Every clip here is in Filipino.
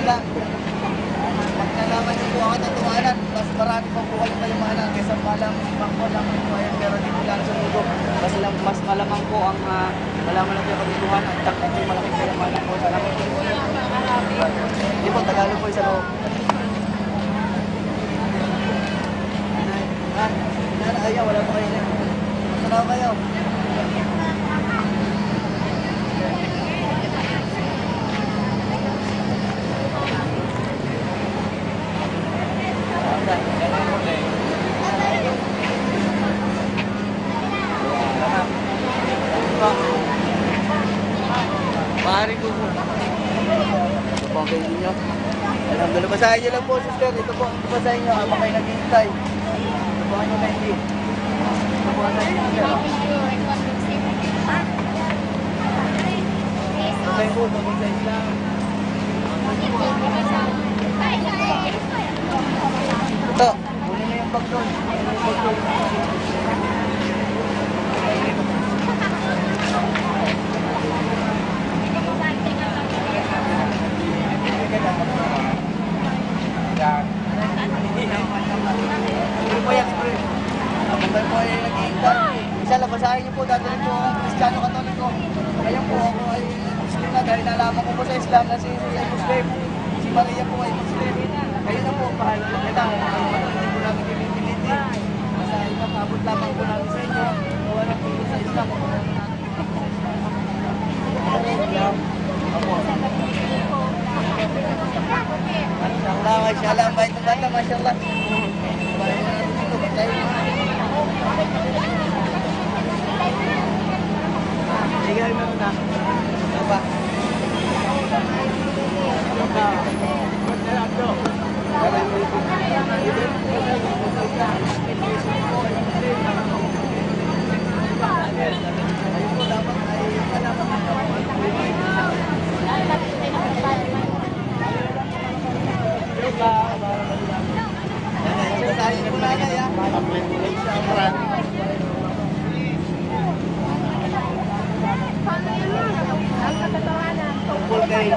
lang. Pag nalaman niyo po ang katotohanan, mas marami pa po kayong kayamanan kaysa palang pangkulaman po ay pero dito lang sa mundo. Mas malamang po ang malaman natin ang katotohanan at takot po malaking kayamanan po. Salamat po. Hindi po, Tagalog po isa po. Ayaw, wala po kayo na. Masalaw kayo. Maaari ko po. Ito po ang kayo ninyo. Alhamdulillah, basahin nyo lang po, sister. Ito po ang basahin nyo habang kayo naghihintay. Ito po ang nyo na hindi. Ito po ang basahin nyo, sister. Basahin po, tungkol sa Islam. Ito, kunin mo yung bag doon. Kapag po ay nag-iintay, inshallah, basahin niyo po, dadalhin po ang Kristiyano Katoliko. Ngayon po, ako ay Muslim na dahil nalaman ko po sa Islam na si Jesus ay Muslim. Si Maria po ay Muslim. Kayo na po, bahala lang kita. Hindi po namin pinipiliti. Basta ikapabot lamang po namin sa inyo. Gawa ng po sa Islam. Mashallah, mashallah, ang bait ng bata, mashallah. Bahay na natin ito, ba't Ligay mo na. Ano ba? Ayun po dapat ay basahin ko na ya. Tungkol kay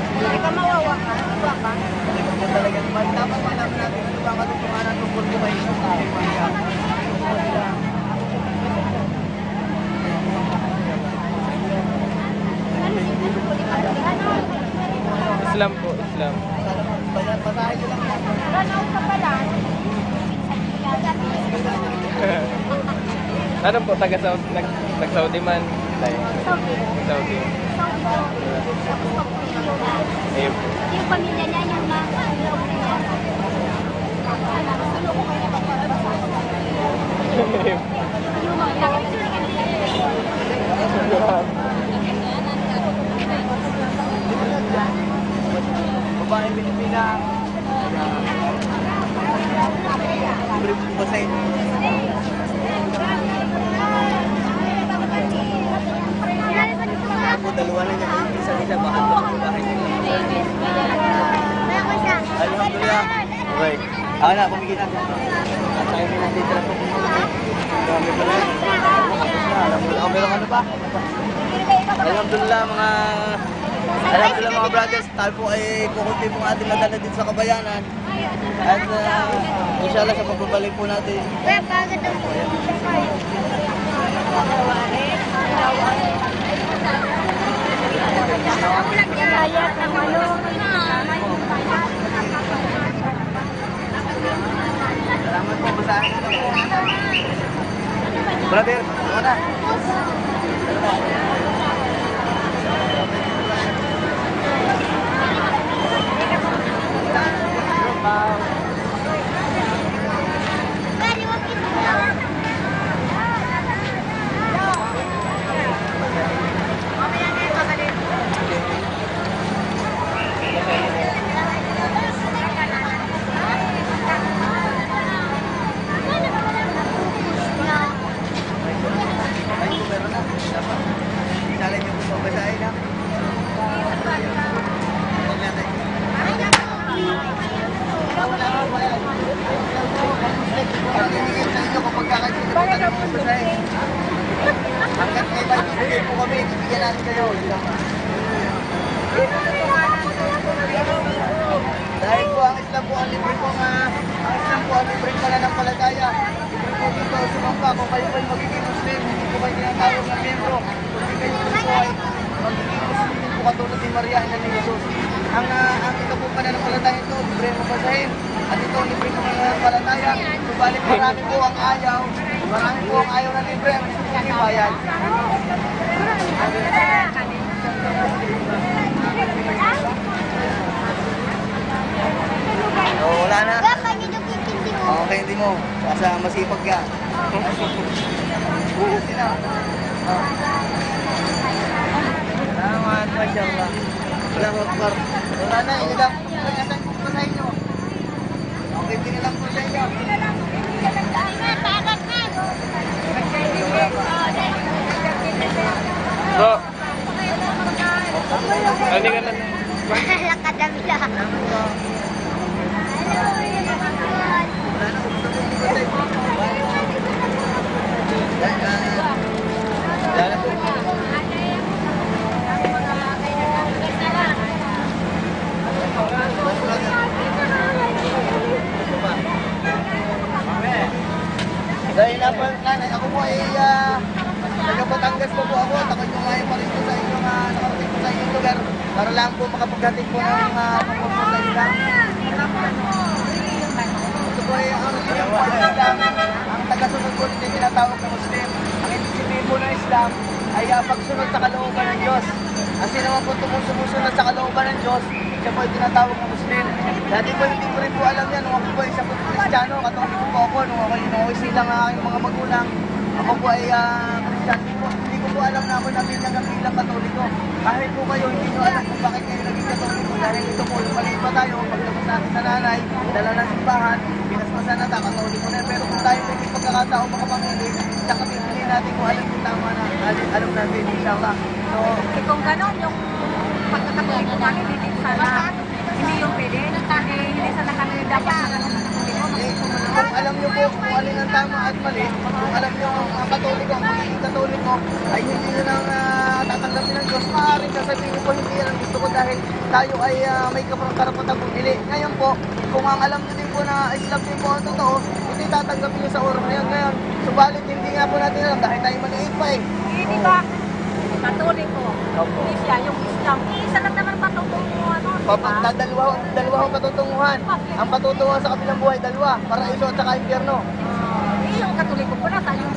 hindi ka mawawa ka? Talagang dapat malaman natin ano ba katotohanan tungkol kay Jesus ay Maria. Islam po, Islam. Basahin nyo lang. Ranaw ka pala. Ano po, nag-Saudi man? Saudi. Ayun po. Yung pamilya niya, yung mga loob na niya. Ano ko kaya magpapasa? Yung mga Babaeng Pilipina. Basahin. Ako dalawa na niya. Isa-isa bakit ba ang bahay nila? Alhamdulillah. Okay. Ako na, pumigil na. At sa akin natin tira po. Marami pala. Alhamdulillah. Meron ano pa? Alhamdulillah mga brothers, tayo po ay kukunti pong ating madala dito sa Kabayanan. At inshallah sa pagbabalik po natin. Salamat po, basahin na po. Brother, ano na? Hanggat may maibigay po kami, ibigyan natin kayo. Dahil po ang Islam po ang libre pong pananampalataya. Libre po dito sumampa kung kayo po'y magiging Muslim, hindi po kayo tinatawag ng miyembro. Kung hindi kayo po ay magiging Muslim din po katulad ni Maria na ni Jesus. Ang ito po pananampalataya ito, libre mo basahin. At ito libre po pananampalataya. Subalit marami po ang ayaw na libre ang hindi bayad. Oh, wala na. Baka nyo nakikindi mo. Okay, hindi mo. Kasi masipag ka. Sino? Salamat, mashallah. Wala ko, Akbar. Wala na, hindi lang. Pagkasan ko sa inyo. Okay, hindi lang po sa inyo. Bro, hindi ka na. Nakadami lang. Wala na po. Dahil na po, nanay, ako po ay taga Batangas po ako. Takot kumain pa rin po sa inyong nakarating po sa inyong lugar para lang po makapagdating po ng tungkol po sa Islam. Ito po ay ang Islam, ang tagasunod po nito tinatawag na Muslim. Ang ibig sabihin po ng Islam ay pagsunod sa kalooban ng Diyos. Kasi naman po sumusunod sa kalooban ng Diyos, siya po ay tinatawag na Muslim. Dati po hindi ko rin po alam yan. Nung ako po ay isa po Kristiyano, katoliko po ako. Nung ako silang aking mga magulang, ako po ay Kristiyano. Hindi ko po alam na ako nabilang bilang katoliko. Kahit po kayo, hindi nyo alam kung bakit kayo naging katoliko. Dahil ito po, lumaliit pa tayo, pagtapos natin sa nanay, dala ng simbahan, pinasmasan na tayo, katoliko na. Pero kung tayo may pagkakatao makapamili, tsaka pipili natin kung alam yung tama na, alam natin, inshallah. So, Kung gano'n yung pagkakatuloy ko namin, hindi sana, hindi yung pwede, hindi sana kami dapat na gano'n katuloy ko. kung alam nyo po kung alin ang tama at mali, kung alam nyo ang katoliko, ang pagiging katoliko, ay hindi nyo nang tatanggapin ng Diyos, maaaring sasabihin nyo po hindi yan ang gusto ko dahil tayo ay may karapatang pumili. Ngayon po, kung ang alam nyo din po na Islam din po ang totoo, hindi tatanggapin nyo sa oras na yun. Ngayon, subalit hindi nga po natin alam dahil tayo maliit pa eh. Hindi ba? Katoliko. Opo. Hindi siya, yung Islam. Isa lang naman patutunguhan nun, di ba? Dalawang patutunguhan. Ang patutunguhan sa kabilang buhay, dalawa. Paraiso at saka impyerno. Yung katoliko ko na, tayo yung